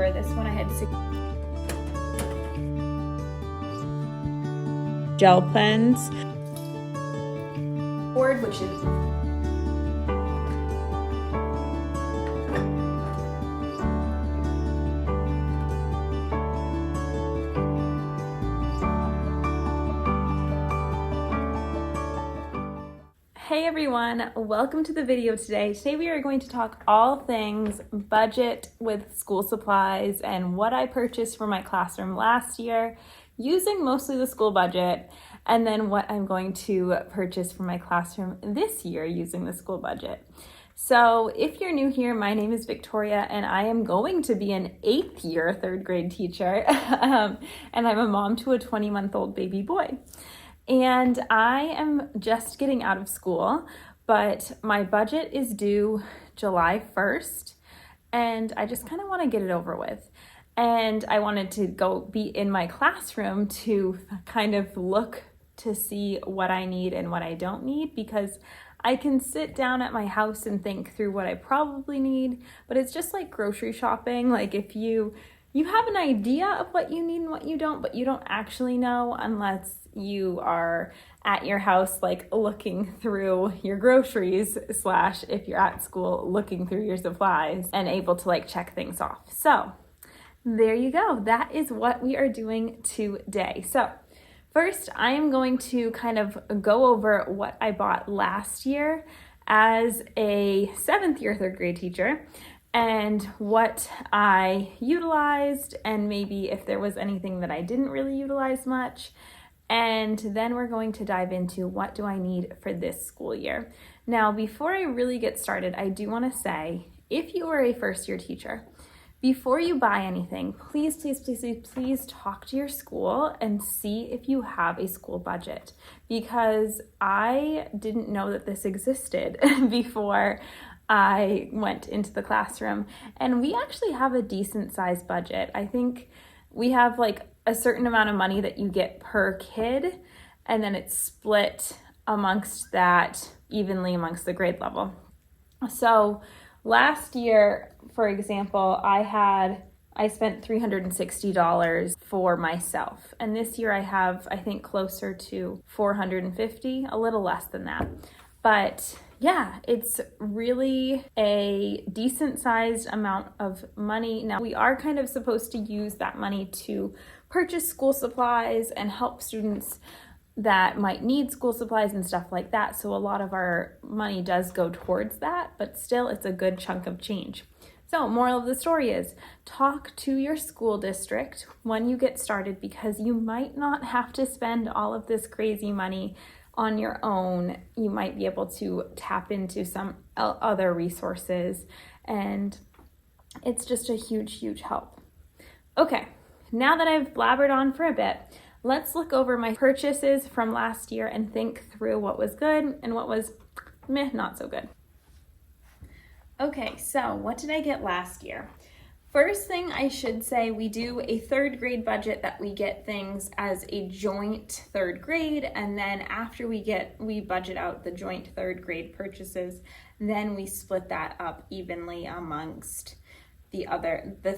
cheaper. This one I had gel pens, board, which is Hey everyone, welcome to the video today. Today we are going to talk all things budget with school supplies and what I purchased for my classroom last year using mostly the school budget, and then what I'm going to purchase for my classroom this year using the school budget. So if you're new here, my name is Victoria and I am going to be an 8th year third grade teacher and I'm a mom to a 20-month-old baby boy. And I am just getting out of school, but my budget is due July 1st, and I just kind of want to get it over with. And I wanted to go be in my classroom to kind of look to see what I need and what I don't need, because I can sit down at my house and think through what I probably need, but it's just like grocery shopping. Like if you have an idea of what you need and what you don't, but you don't actually know unless you are at your house, like looking through your groceries / if you're at school looking through your supplies and able to like check things off. So there you go. That is what we are doing today. So first, I am going to kind of go over what I bought last year as a 7th year third grade teacher, and what I utilized, and maybe if there was anything that I didn't really utilize much. And then we're going to dive into what do I need for this school year. Now, before I really get started, I do want to say, if you are a first year teacher, before you buy anything, please talk to your school and see if you have a school budget, because I didn't know that this existed before I went into the classroom. And we actually have a decent sized budget. I think we have like a certain amount of money that you get per kid, and then it's split amongst that evenly amongst the grade level. So last year, for example, I spent $360 for myself. And this year I have, I think, closer to $450, a little less than that. But yeah, it's really a decent sized amount of money. Now, we are kind of supposed to use that money to purchase school supplies and help students that might need school supplies and stuff like that. So a lot of our money does go towards that, but still it's a good chunk of change. So moral of the story is talk to your school district when you get started, because you might not have to spend all of this crazy money on your own. You might be able to tap into some other resources, and it's just a huge help. Okay, now that I've blabbered on for a bit, let's look over my purchases from last year and think through what was good and what was meh, not so good. Okay, so what did I get last year? First thing I should say, we do a third grade budget that we get things as a joint third grade, and then after we budget out the joint third grade purchases, then we split that up evenly amongst the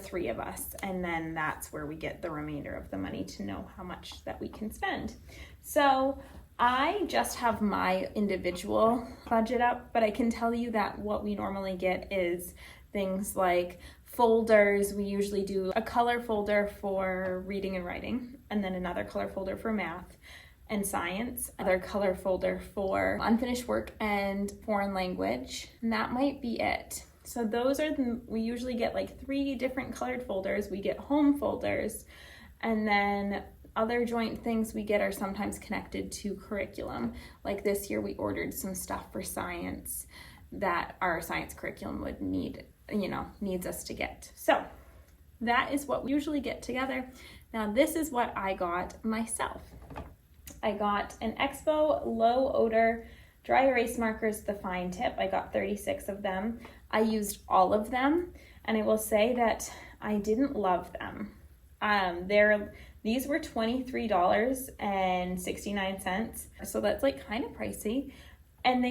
three of us, and then that's where we get the remainder of the money to know how much that we can spend. So I just have my individual budget up, but I can tell you that what we normally get is things like folders. We usually do a color folder for reading and writing, and then another color folder for math and science, another color folder for unfinished work and foreign language, and that might be it. So those are we usually get like 3 different colored folders. We get home folders, and then other joint things we get are sometimes connected to curriculum. Like this year we ordered some stuff for science that our science curriculum would needs us to get. So that is what we usually get together. Now this is what I got myself. I got an Expo low odor dry erase markers, the fine tip. I got 36 of them. I used all of them, and I will say that I didn't love them. These were $23.69, so that's like kind of pricey. And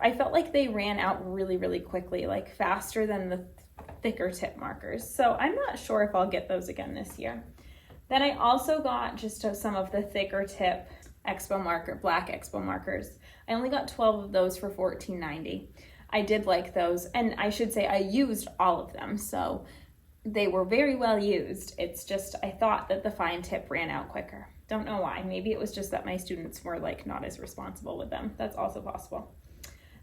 I felt like they ran out really, really quickly, like faster than the thicker tip markers. So I'm not sure if I'll get those again this year. Then I also got just some of the thicker tip black Expo markers. I only got 12 of those for $14.90. I did like those, and I should say I used all of them, so they were very well used. It's just I thought that the fine tip ran out quicker. Don't know why. Maybe it was just that my students were like not as responsible with them. That's also possible.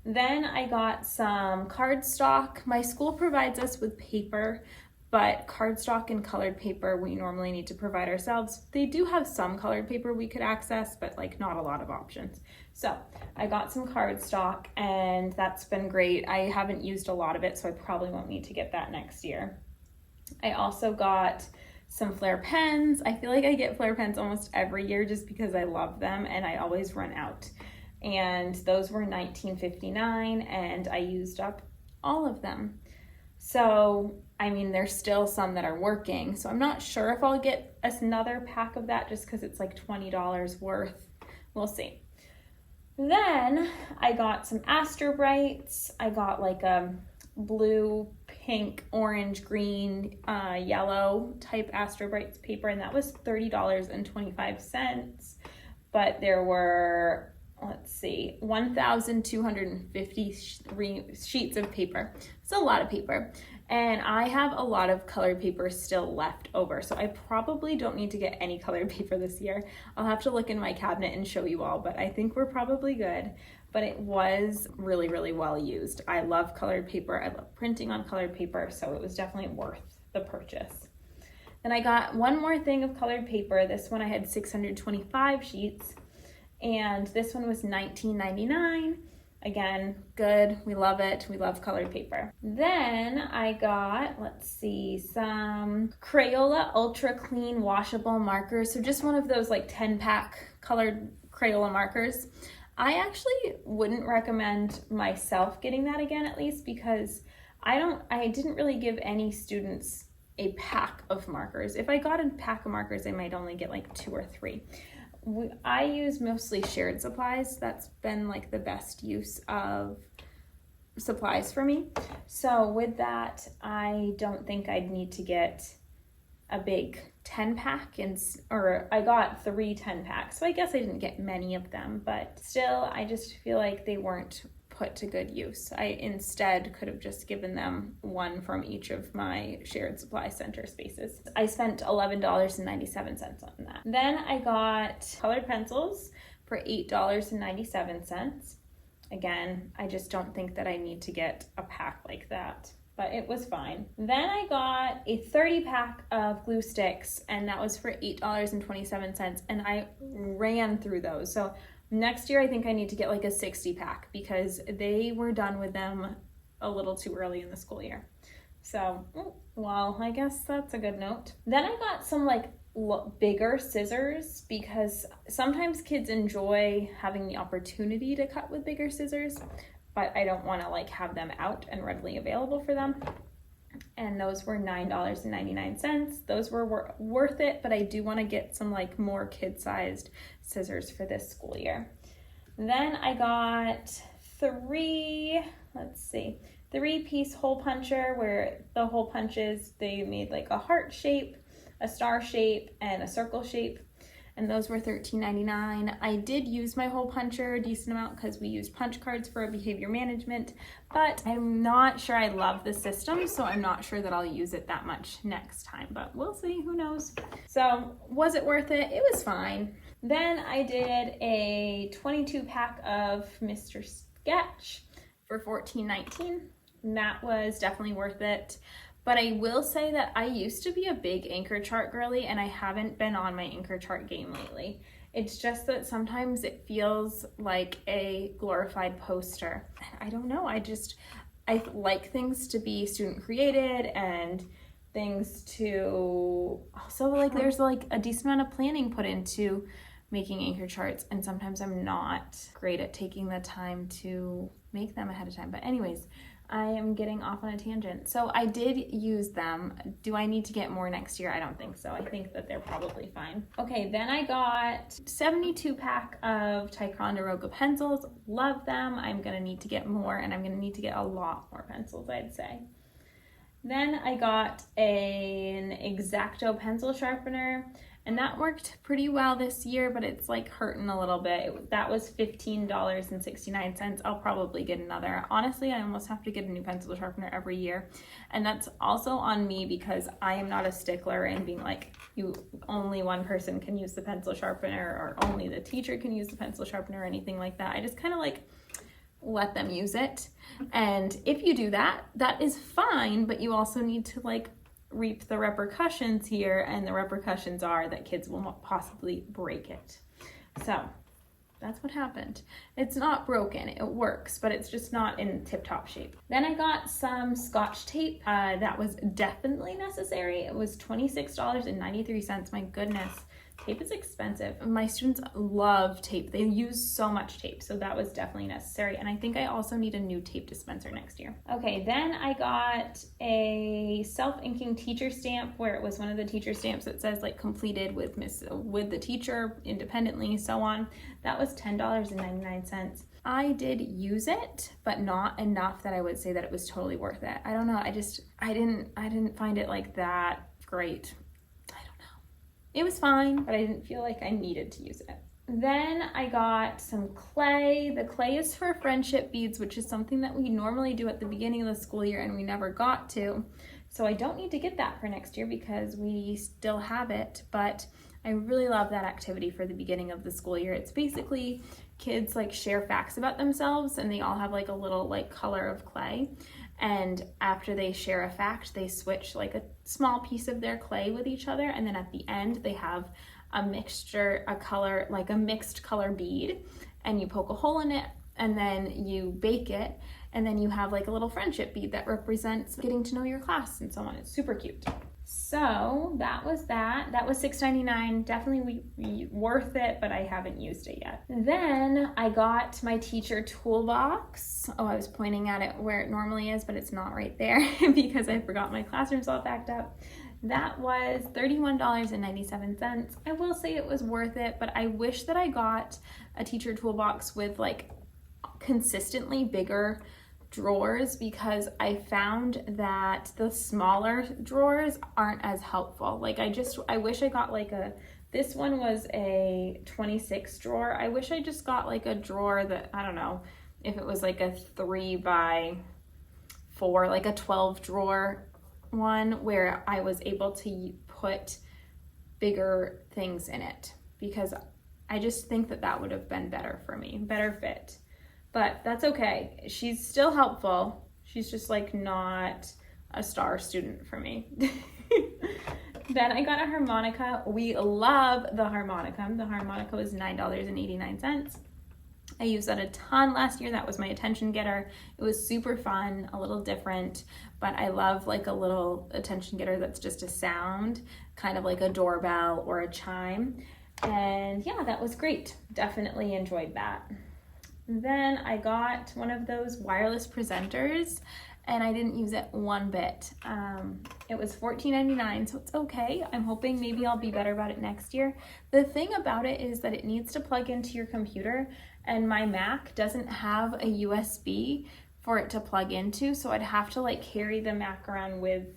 Then I got some cardstock. My school provides us with paper, but cardstock and colored paper we normally need to provide ourselves. They do have some colored paper we could access, but like not a lot of options. So I got some cardstock, and that's been great. I haven't used a lot of it, so I probably won't need to get that next year. I also got some Flair pens. I feel like I get Flair pens almost every year just because I love them and I always run out. And those were $19.59 and I used up all of them. So, I mean, there's still some that are working. So I'm not sure if I'll get another pack of that just because it's like $20 worth. We'll see. Then I got some Astro Brights. I got like a blue, pink, orange, green, yellow type Astro Brights paper, and that was $30.25. But there were, let's see, 1,250 sheets of paper. It's a lot of paper. And I have a lot of colored paper still left over, so I probably don't need to get any colored paper this year. I'll have to look in my cabinet and show you all, but I think we're probably good. But it was really, really well used. I love colored paper. I love printing on colored paper, so it was definitely worth the purchase. Then I got one more thing of colored paper. This one I had 625 sheets, and this one was $19.99. Again, good. We love it. We love colored paper. Then I got, let's see, some Crayola Ultra Clean Washable Markers. So just one of those like 10-pack colored Crayola markers. I actually wouldn't recommend myself getting that again, at least, because I didn't really give any students a pack of markers. If I got a pack of markers, I might only get like 2 or 3. I use mostly shared supplies. That's been like the best use of supplies for me. So with that, I don't think I'd need to get a big 10-pack, or I got 3 10-packs. So I guess I didn't get many of them, but still, I just feel like they weren't put to good use. I instead could have just given them one from each of my shared supply center spaces. I spent $11.97 on that. Then I got colored pencils for $8.97. Again, I just don't think that I need to get a pack like that, but it was fine. Then I got a 30-pack of glue sticks, and that was for $8.27, and I ran through those. So next year, I think I need to get like a 60-pack because they were done with them a little too early in the school year. So, well, I guess that's a good note. Then I got some like bigger scissors because sometimes kids enjoy having the opportunity to cut with bigger scissors, but I don't want to like have them out and readily available for them. And those were $9.99. Those were worth it, but I do want to get some like more kid-sized scissors for this school year. Then I got 3-piece hole puncher where the hole punches, they made like a heart shape, a star shape, and a circle shape. And those were $13.99. I did use my hole puncher a decent amount because we used punch cards for behavior management, but I'm not sure I love the system, so I'm not sure that I'll use it that much next time, but we'll see, who knows. So was it worth it? It was fine. Then I did a 22-pack of Mr. Sketch for $14.19. That was definitely worth it. But I will say that I used to be a big anchor chart girly, and I haven't been on my anchor chart game lately. It's just that sometimes it feels like a glorified poster. I don't know, I like things to be student created and things to also like there's like a decent amount of planning put into making anchor charts, and sometimes I'm not great at taking the time to make them ahead of time. But anyways, I am getting off on a tangent. So I did use them. Do I need to get more next year? I don't think so. I think that they're probably fine. Okay, then I got 72-pack of Ticonderoga pencils. Love them. I'm gonna need to get more, and I'm gonna need to get a lot more pencils, I'd say. Then I got an X-Acto pencil sharpener, and that worked pretty well this year, but it's like hurting a little bit. That was $15.69. I'll probably get another. Honestly, I almost have to get a new pencil sharpener every year. And that's also on me because I am not a stickler in being like, only one person can use the pencil sharpener or only the teacher can use the pencil sharpener or anything like that. I just kind of like let them use it. And if you do that, that is fine, but you also need to like reap the repercussions here, and the repercussions are that kids will possibly break it. So that's what happened. It's not broken, it works, but it's just not in tip-top shape. Then I got some Scotch tape. That was definitely necessary. It was $26.93. My goodness. Tape is expensive. My students love tape. They use so much tape, so that was definitely necessary. And I think I also need a new tape dispenser next year. Okay, then I got a self-inking teacher stamp where it was one of the teacher stamps that says like completed with the teacher independently, so on. That was $10.99. I did use it, but not enough that I would say that it was totally worth it. I don't know. I didn't find it like that great. It was fine, but I didn't feel like I needed to use it. Then I got some clay. The clay is for friendship beads, which is something that we normally do at the beginning of the school year and we never got to. So I don't need to get that for next year because we still have it, but I really love that activity for the beginning of the school year. It's basically kids like share facts about themselves and they all have like a little like color of clay. And after they share a fact, they switch like a small piece of their clay with each other. And then at the end, they have a color, like a mixed color bead, and you poke a hole in it and then you bake it. And then you have like a little friendship bead that represents getting to know your class and so on. It's super cute. So that was that. That was $6.99. Definitely worth it, but I haven't used it yet. Then I got my teacher toolbox. Oh, I was pointing at it where it normally is, but it's not right there because I forgot my classroom's all backed up. That was $31.97. I will say it was worth it, but I wish that I got a teacher toolbox with like consistently bigger drawers because I found that the smaller drawers aren't as helpful. Like I wish I got like this one was a 26 drawer. I wish I just got like a drawer that, I don't know, if it was like a 3x4, like a 12 drawer one where I was able to put bigger things in it, because I just think that would have been better for me, better fit. But that's okay. She's still helpful. She's just like not a star student for me. Then I got a harmonica. We love the harmonica. The harmonica was $9.89. I used that a ton last year. That was my attention getter. It was super fun, a little different, but I love like a little attention getter that's just a sound, kind of like a doorbell or a chime. And yeah, that was great. Definitely enjoyed that. Then I got one of those wireless presenters and I didn't use it one bit. It was $14.99, so it's okay. I'm hoping maybe I'll be better about it next year. The thing about it is that it needs to plug into your computer, and my Mac doesn't have a USB for it to plug into, so I'd have to like carry the Mac around with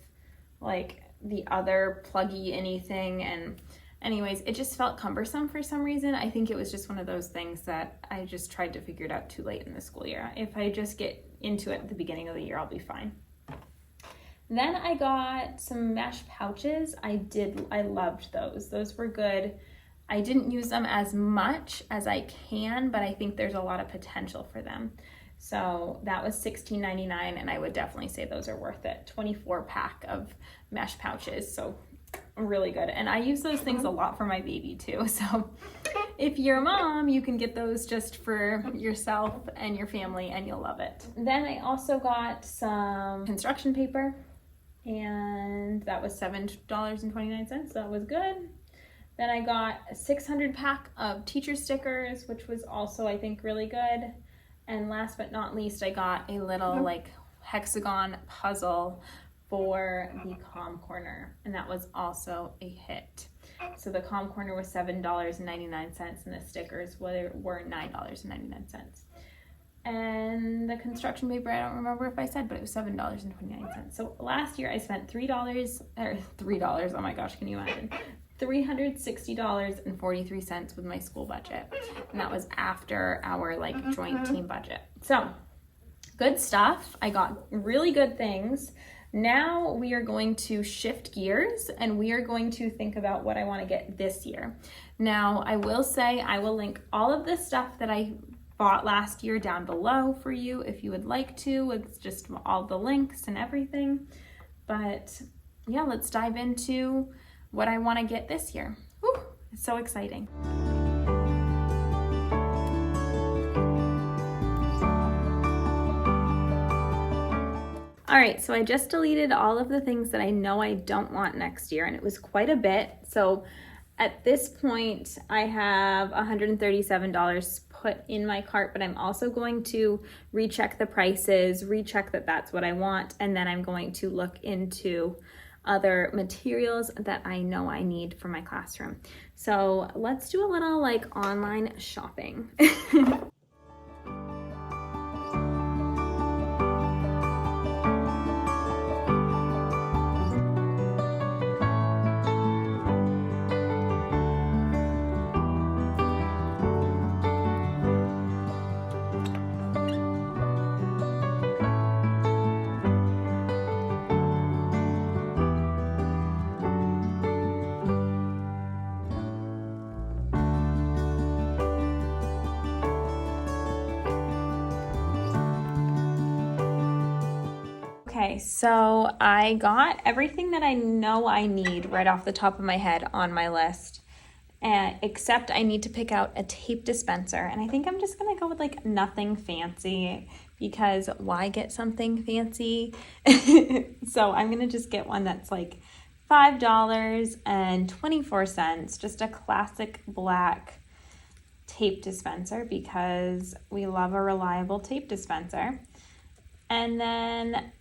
like the other pluggy anything, and anyways, it just felt cumbersome for some reason. I think it was just one of those things that I just tried to figure it out too late in the school year. If I just get into it at the beginning of the year, I'll be fine. Then I got some mesh pouches. I loved those. Those were good. I didn't use them as much as I can, but I think there's a lot of potential for them. So that was $16.99, and I would definitely say those are worth it. 24 pack of mesh pouches, so really good. And I use those things a lot for my baby too. So if you're a mom, you can get those just for yourself and your family and you'll love it. Then I also got some construction paper, and that was $7.29. That was good. Then I got a 600 pack of teacher stickers, which was also, I think, really good. And last but not least, I got a little like hexagon puzzle for the Calm Corner, and that was also a hit. So the Calm Corner was $7.99 and the stickers were $9.99. And the construction paper, I don't remember if I said, but it was $7.29. So last year I spent $3, oh my gosh, can you imagine? $360.43 with my school budget. And that was after our like joint team budget. So good stuff. I got really good things. Now we are going to shift gears and we are going to think about what I want to get this year. Now I will say I will link all of this stuff that I bought last year down below for you if you would like to, with just all the links and everything. But yeah, let's dive into what I want to get this year. Whew, it's so exciting. All right, so I just deleted all of the things that I know I don't want next year, and it was quite a bit. So at this point, I have $137 put in my cart, but I'm also going to recheck the prices, recheck that that's what I want, and then I'm going to look into other materials that I know I need for my classroom. So let's do a little like online shopping. Okay, so I got everything that I know I need right off the top of my head on my list, except I need to pick out a tape dispenser, and I think I'm just gonna go with like nothing fancy, because why get something fancy? So I'm gonna just get one that's like $5.24, just a classic black tape dispenser, because we love a reliable tape dispenser. And then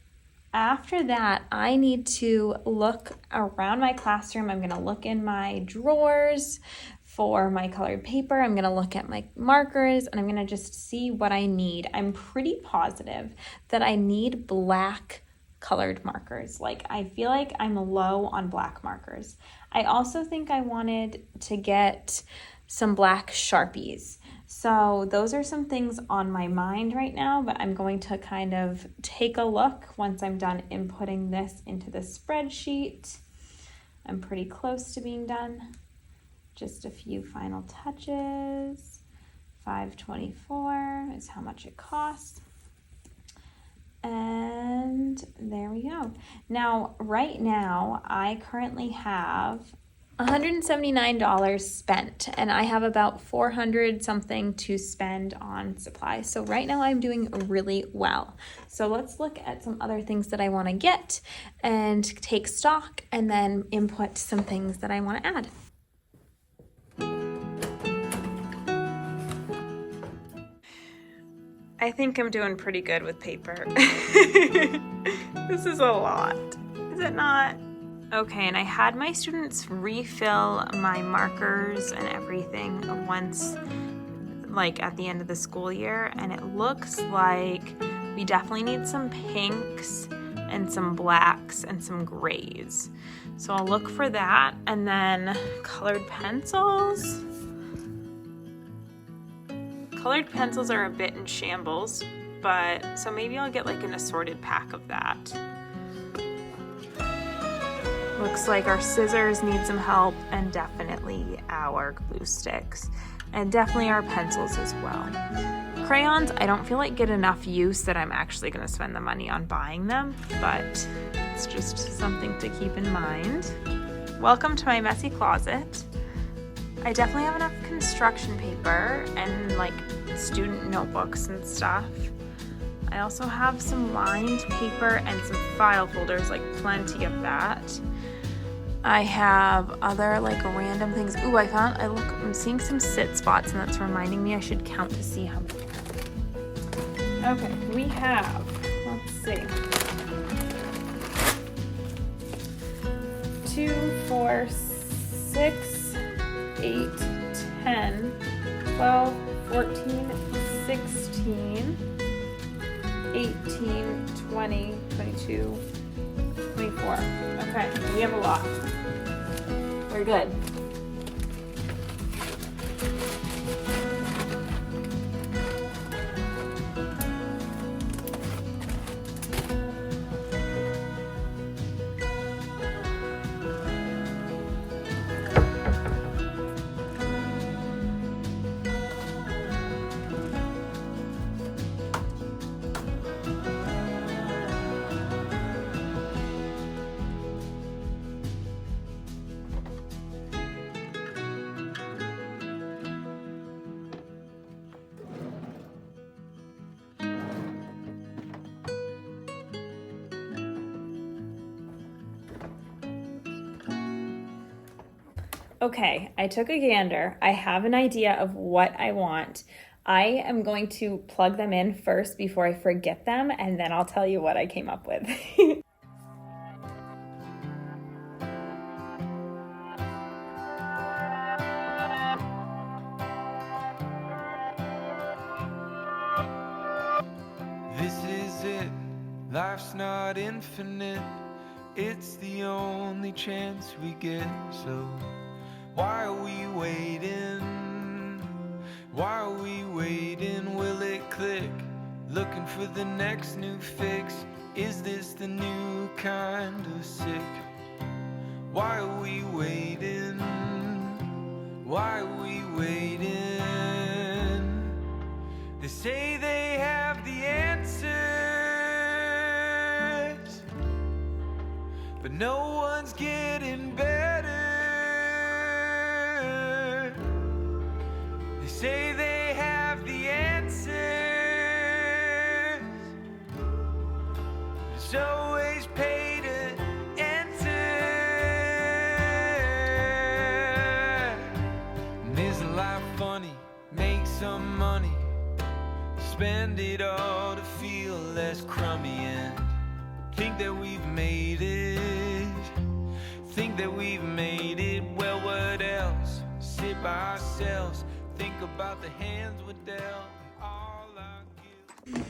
after that, I need to look around my classroom. I'm going to look in my drawers for my colored paper. I'm going to look at my markers, and I'm going to just see what I need. I'm pretty positive that I need black colored markers. Like, I feel like I'm low on black markers. I also think I wanted to get some black Sharpies. So those are some things on my mind right now, but I'm going to kind of take a look once I'm done inputting this into the spreadsheet. I'm pretty close to being done. Just a few final touches. $5.24 is how much it costs. And there we go. Now, right now, I currently have $179 spent, and I have about 400 something to spend on supplies. So right now I'm doing really well. So let's look at some other things that I want to get and take stock, and then input some things that I want to add. I think I'm doing pretty good with paper. This is a lot, is it not? Okay, and I had my students refill my markers and everything once, like at the end of the school year, and it looks like we definitely need some pinks and some blacks and some grays. So I'll look for that, and then colored pencils. Colored pencils are a bit in shambles, but so maybe I'll get like an assorted pack of that. Looks like our scissors need some help, and definitely our glue sticks, and definitely our pencils as well. Crayons, I don't feel like get enough use that I'm actually going to spend the money on buying them, but it's just something to keep in mind. Welcome to my messy closet. I definitely have enough construction paper and like student notebooks and stuff. I also have some lined paper and some file folders, like plenty of that. I have other like random things. Ooh, I'm seeing some sit spots, and that's reminding me I should count to see how many. Okay, we have, let's see, 2, 4, 6, 8, 10, 12, 14, 16, 18, 20, 22, 24. Okay, we have a lot. We're good. Okay, I took a gander. I have an idea of what I want. I am going to plug them in first before I forget them, and then I'll tell you what I came up with. This is it, life's not infinite. It's the only chance we get, so why are we waiting? Why are we waiting? Will it click? Looking for the next new fix. Is this the new kind of sick? Why are we waiting? Why are we waiting? They say they have the answers, but no one's getting better. They say they have the answers, it's always pay to enter. And isn't life funny? Make some money, spend it all to feel less crummy, and think that we've made it. Think that we've made it. Well, what else? Sit by ourselves, think about the hands we're dealt, and all our guilt.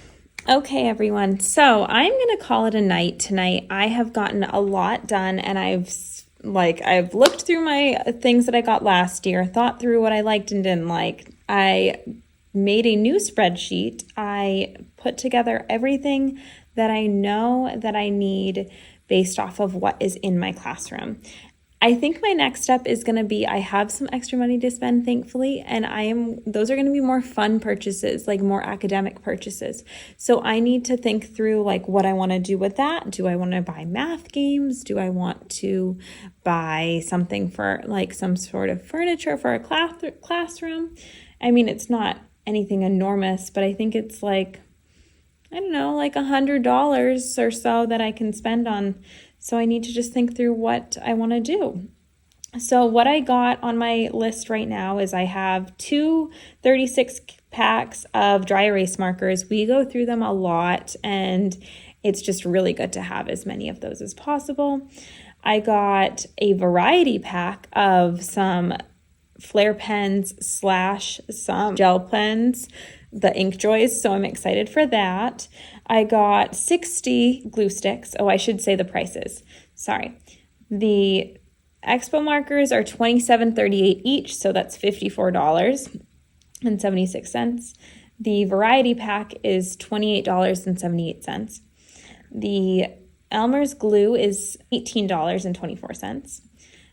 Okay, everyone. So I'm going to call it a night tonight. I have gotten a lot done, and I've looked through my things that I got last year, thought through what I liked and didn't like. I made a new spreadsheet. I put together everything that I know that I need based off of what is in my classroom. I think my next step is going to be, I have some extra money to spend, thankfully, and those are going to be more fun purchases, like more academic purchases. So I need to think through like what I want to do with that. Do I want to buy math games? Do I want to buy something for like some sort of furniture for a classroom? I mean, it's not anything enormous, but I think it's like, I don't know, like $100 or so that I can spend on. So I need to just think through what I want to do. So what I got on my list right now is I have two 36 packs of dry erase markers. We go through them a lot, and it's just really good to have as many of those as possible. I got a variety pack of some Flair pens / some gel pens, the ink joys, so I'm excited for that. I got 60 glue sticks. Oh, I should say the prices. Sorry. The Expo markers are $27.38 each, so that's $54.76. The variety pack is $28.78. The Elmer's glue is $18.24.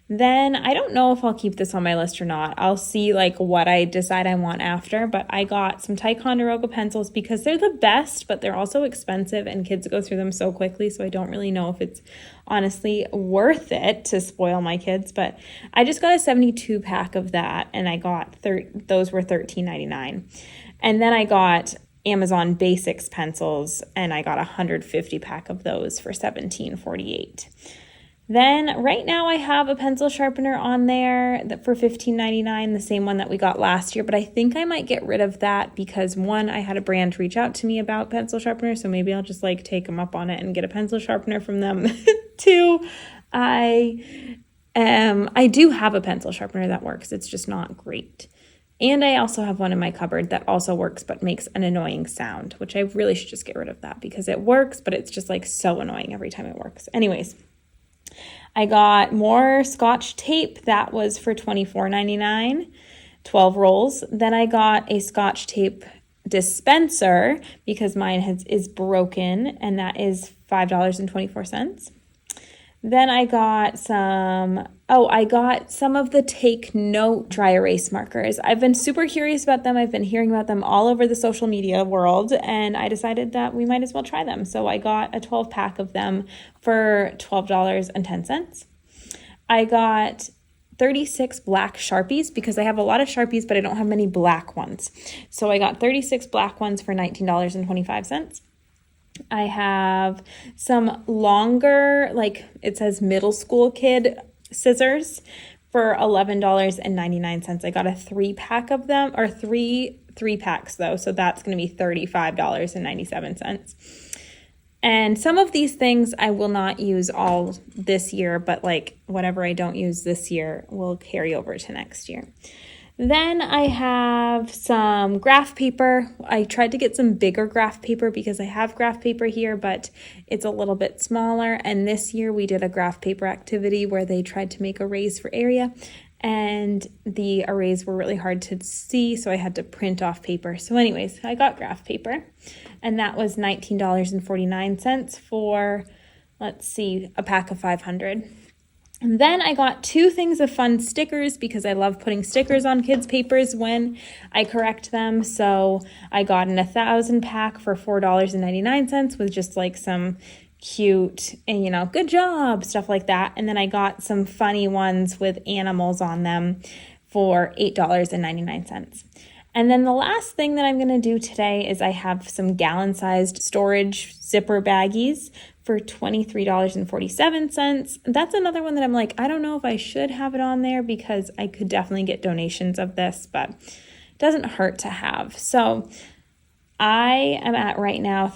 Then I don't know if I'll keep this on my list or not. I'll see like what I decide I want after, but I got some Ticonderoga pencils because they're the best, but they're also expensive and kids go through them so quickly. So I don't really know if it's honestly worth it to spoil my kids, but I just got a 72 pack of that, and I got those were $13.99. And then I got Amazon Basics pencils, and I got a 150 pack of those for $17.48. Then right now I have a pencil sharpener on there for $15.99, the same one that we got last year, but I think I might get rid of that because one, I had a brand reach out to me about pencil sharpeners, so maybe I'll just like take them up on it and get a pencil sharpener from them. Two, I do have a pencil sharpener that works. It's just not great. And I also have one in my cupboard that also works but makes an annoying sound, which I really should just get rid of that because it works, but it's just like so annoying every time it works. Anyways, I got more Scotch tape. That was for $24.99, 12 rolls. Then I got a Scotch tape dispenser because mine is broken, and that is $5.24. Then I got some of the Take Note dry erase markers. I've been super curious about them. I've been hearing about them all over the social media world, and I decided that we might as well try them. So I got a 12 pack of them for $12.10. I got 36 black Sharpies because I have a lot of Sharpies, but I don't have many black ones. So I got 36 black ones for $19.25. I have some longer, like it says middle school kid scissors for $11.99. I got a 3-pack of them, or three packs though. So that's going to be $35.97. And some of these things I will not use all this year, but like whatever I don't use this year will carry over to next year. Then I have some graph paper. I tried to get some bigger graph paper because I have graph paper here, but it's a little bit smaller. And this year we did a graph paper activity where they tried to make arrays for area, and the arrays were really hard to see, so I had to print off paper. So anyways, I got graph paper, and that was $19.49 for, a pack of 500. And then I got 2 things of fun stickers because I love putting stickers on kids' papers when I correct them. So I got an 1,000 pack for $4.99 with just like some cute and good job, stuff like that. And then I got some funny ones with animals on them for $8.99. And then the last thing that I'm going to do today is I have some gallon-sized storage zipper baggies for $23.47. That's another one that I'm like, I don't know if I should have it on there because I could definitely get donations of this, but it doesn't hurt to have. So I am at right now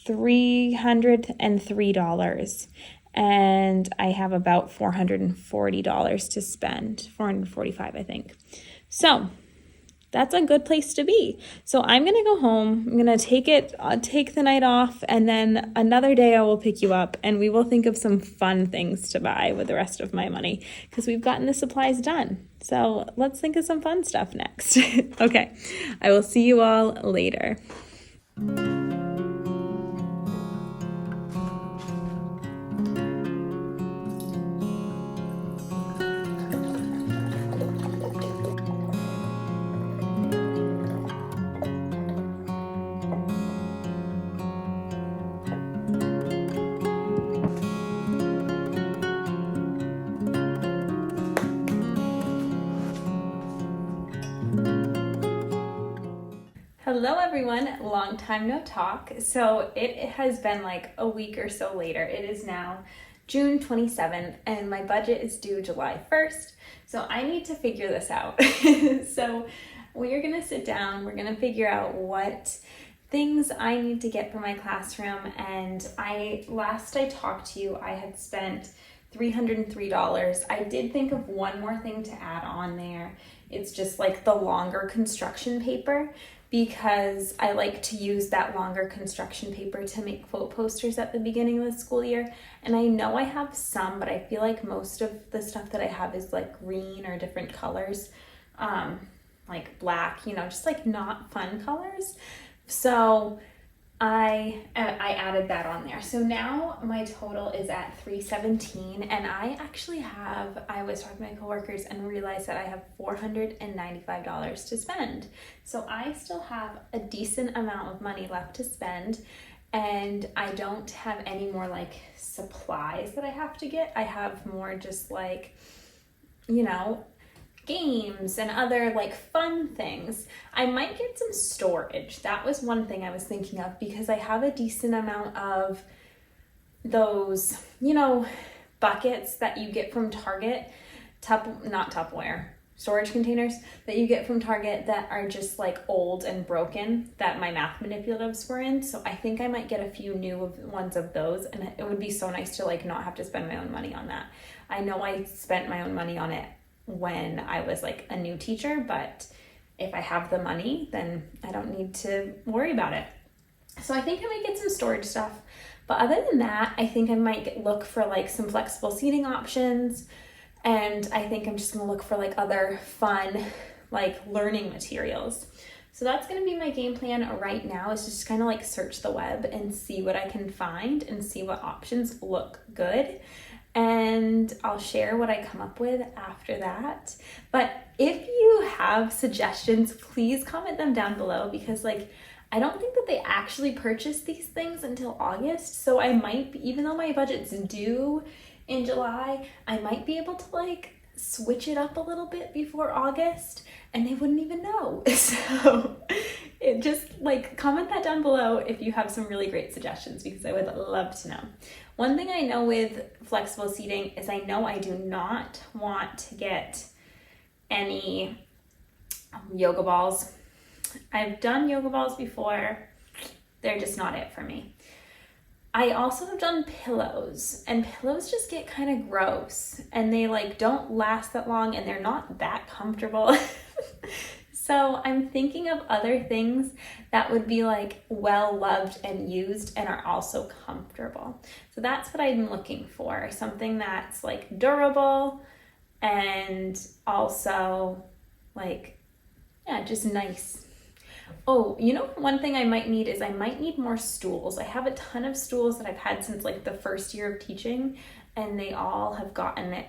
$303, and I have about $440 to spend, $445, I think. So that's a good place to be. So I'm going to go home. I'm going to take the night off, and then another day I will pick you up and we will think of some fun things to buy with the rest of my money because we've gotten the supplies done. So let's think of some fun stuff next. Okay. I will see you all later. Hello everyone, long time no talk. So it has been like a week or so later. It is now June 27th and my budget is due July 1st. So I need to figure this out. So we are gonna sit down, we're gonna figure out what things I need to get for my classroom. And last I talked to you, I had spent $303. I did think of one more thing to add on there. It's just like the longer construction paper, because I like to use that longer construction paper to make quote posters at the beginning of the school year. And I know I have some, but I feel like most of the stuff that I have is like green or different colors, like black, just like not fun colors. So I added that on there. So now my total is at $317, and I was talking to my coworkers and realized that I have $495 to spend. So I still have a decent amount of money left to spend, and I don't have any more like supplies that I have to get. I have more just like, games and other like fun things. I might get some storage. That was one thing I was thinking of because I have a decent amount of those, buckets that you get from Target, not Tupperware, storage containers that you get from Target that are just like old and broken that my math manipulatives were in. So I think I might get a few new ones of those, and it would be so nice to like not have to spend my own money on that. I know I spent my own money on it when I was like a new teacher, but if I have the money, then I don't need to worry about it. So I think I might get some storage stuff. But other than that, I think I might look for like some flexible seating options. And I think I'm just gonna look for like other fun, like learning materials. So that's gonna be my game plan right now, is just kind of like search the web and see what I can find and see what options look good. And I'll share what I come up with after that. But if you have suggestions, please comment them down below, because like, I don't think that they actually purchase these things until August. So I might be, even though my budget's due in July, I might be able to like switch it up a little bit before August and they wouldn't even know. So it just like comment that down below if you have some really great suggestions, because I would love to know. One thing I know with flexible seating is I know I do not want to get any yoga balls. I've done yoga balls before. They're just not it for me. I also have done pillows, and pillows just get kind of gross and they like don't last that long and they're not that comfortable. So I'm thinking of other things that would be like well loved and used and are also comfortable. So that's what I'm looking for. Something that's like durable and also like, yeah, just nice. Oh, you know, one thing I might need is I might need more stools. I have a ton of stools that I've had since like the first year of teaching, and they all have gotten it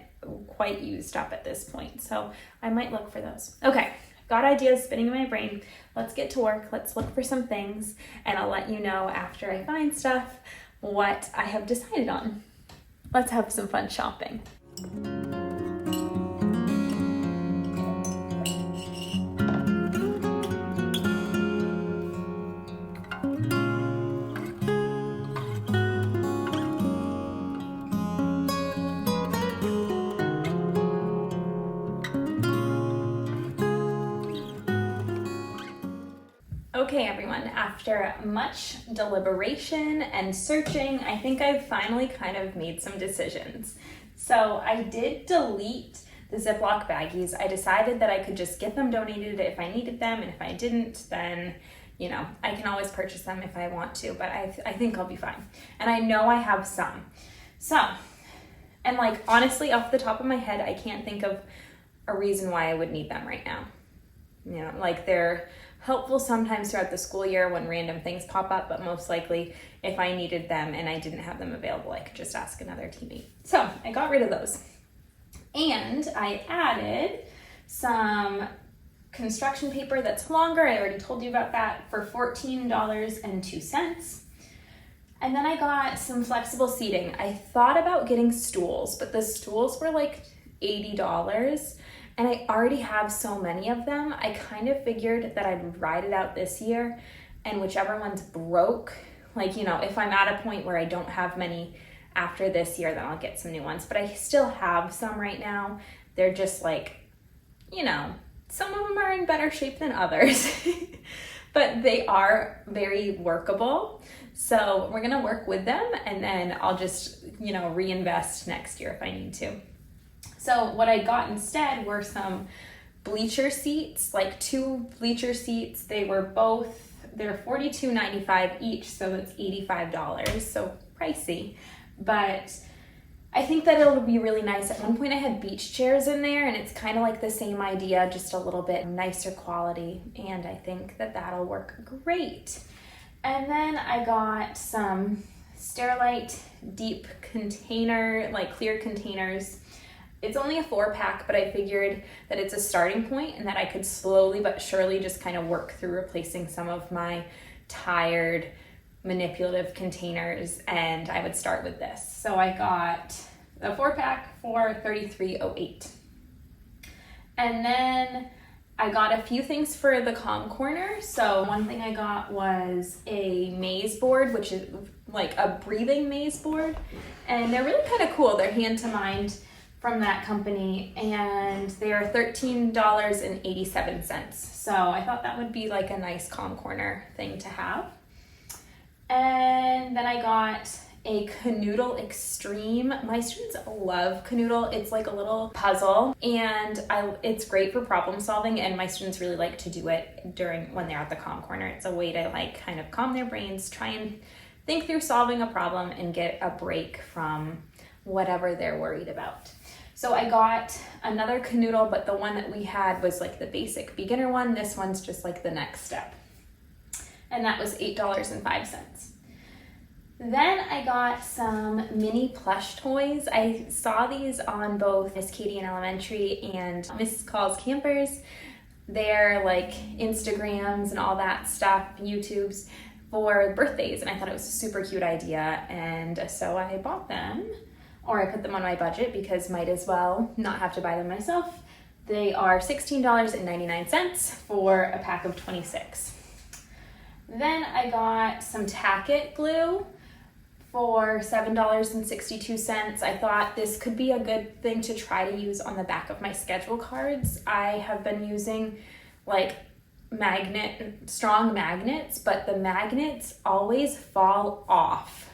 quite used up at this point. So I might look for those. Okay, got ideas spinning in my brain. Let's get to work. Let's look for some things, and I'll let you know after I find stuff what I have decided on. Let's have some fun shopping. Okay everyone, after much deliberation and searching, I think I've finally kind of made some decisions. So I did delete the Ziploc baggies. I decided that I could just get them donated if I needed them, and if I didn't, then you know, I can always purchase them if I want to, but I think I'll be fine. And I know I have some. So, and like honestly, off the top of my head, I can't think of a reason why I would need them right now. You know, like they're helpful sometimes throughout the school year when random things pop up, but most likely if I needed them and I didn't have them available, I could just ask another teammate. So I got rid of those. And I added some construction paper that's longer. I already told you about that, for $14.02. And then I got some flexible seating. I thought about getting stools, but the stools were like $80. And I already have so many of them. I kind of figured that I'd ride it out this year, and whichever one's broke, like, you know, if I'm at a point where I don't have many after this year, then I'll get some new ones. But I still have some right now. They're just like, you know, some of them are in better shape than others, but they are very workable. So we're gonna work with them, and then I'll just, you know, reinvest next year if I need to. So what I got instead were some bleacher seats, like 2 bleacher seats. They're $42.95 each, so it's $85, so pricey. But I think that it'll be really nice. At one point I had beach chairs in there, and it's kind of like the same idea, just a little bit nicer quality, and I think that that'll work great. And then I got some Sterilite deep container, like clear containers. It's only a 4-pack, but I figured that it's a starting point and that I could slowly but surely just kind of work through replacing some of my tired manipulative containers, and I would start with this. So I got a 4-pack for $33.08. And then I got a few things for the calm corner. So one thing I got was a maze board, which is like a breathing maze board. And they're really kind of cool. They're hand to mind from that company, and they are $13.87. So I thought that would be like a nice calm corner thing to have. And then I got a Canoodle Extreme. My students love Canoodle. It's like a little puzzle, and it's great for problem solving, and my students really like to do it when they're at the calm corner. It's a way to like kind of calm their brains, try and think through solving a problem and get a break from whatever they're worried about. So I got another Canoodle, but the one that we had was like the basic beginner one. This one's just like the next step. And that was $8.05. Then I got some mini plush toys. I saw these on both Miss Katie in Elementary and Mrs. Call's Campers. They're like Instagrams and all that stuff, YouTubes, for birthdays, and I thought it was a super cute idea, and so I bought them, or I put them on my budget because might as well not have to buy them myself. They are $16.99 for a pack of 26. Then I got some tack-it glue for $7.62. I thought this could be a good thing to try to use on the back of my schedule cards. I have been using like strong magnets, but the magnets always fall off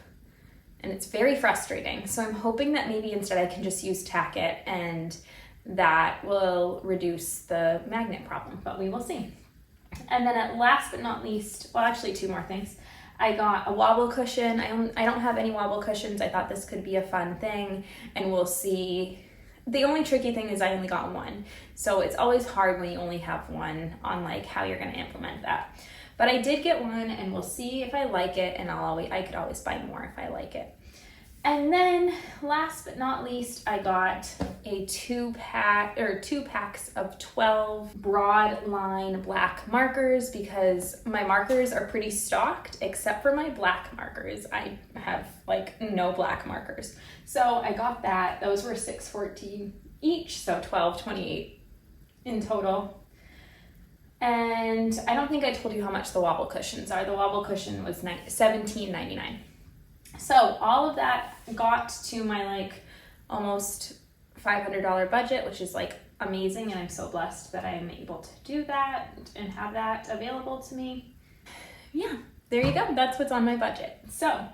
and it's very frustrating. So I'm hoping that maybe instead I can just use tack-it and that will reduce the magnet problem, but we will see. And then at last but not least, well, actually two more things. I got a wobble cushion. I don't have any wobble cushions. I thought this could be a fun thing, and we'll see. The only tricky thing is I only got one. So it's always hard when you only have one on like how you're gonna implement that. But I did get one, and we'll see if I like it, and I could always buy more if I like it. And then last but not least, I got a two packs of 12 broad line black markers because my markers are pretty stocked except for my black markers. I have like no black markers. So I got that. Those were $6.14 each, so $12.28 in total. And I don't think I told you how much the wobble cushions are. The wobble cushion was $17.99. So all of that got to my like almost $500 budget, which is like amazing, and I'm so blessed that I am able to do that and have that available to me. Yeah, there you go. That's what's on my budget. So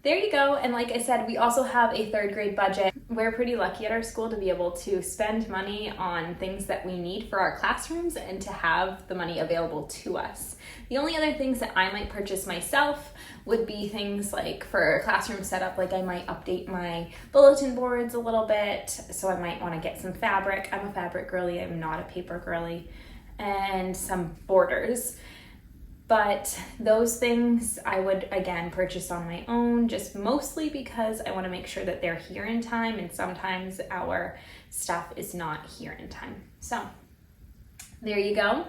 there you go. And like I said, we also have a third grade budget. We're pretty lucky at our school to be able to spend money on things that we need for our classrooms and to have the money available to us. The only other things that I might purchase myself would be things like for classroom setup, like I might update my bulletin boards a little bit, so I might want to get some fabric. I'm a fabric girly, I'm not a paper girly, and some borders. But those things I would, again, purchase on my own, just mostly because I want to make sure that they're here in time, and sometimes our stuff is not here in time. So there you go.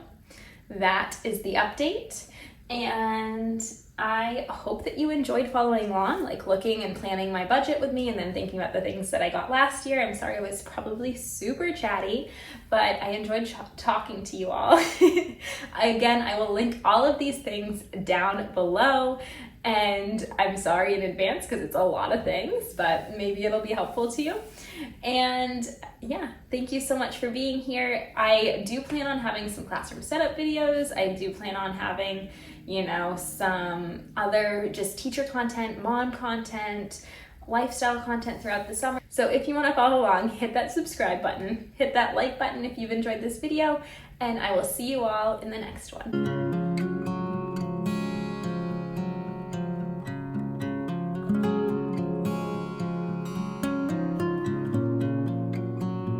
That is the update, and I hope that you enjoyed following along, like looking and planning my budget with me and then thinking about the things that I got last year. I'm sorry I was probably super chatty, but I enjoyed talking to you all. Again, I will link all of these things down below, and I'm sorry in advance because it's a lot of things, but maybe it'll be helpful to you. And yeah, thank you so much for being here. I do plan on having some classroom setup videos. I do plan on having, you know, some other just teacher content, mom content, lifestyle content throughout the summer. So if you want to follow along, hit that subscribe button, hit that like button if you've enjoyed this video, and I will see you all in the next one.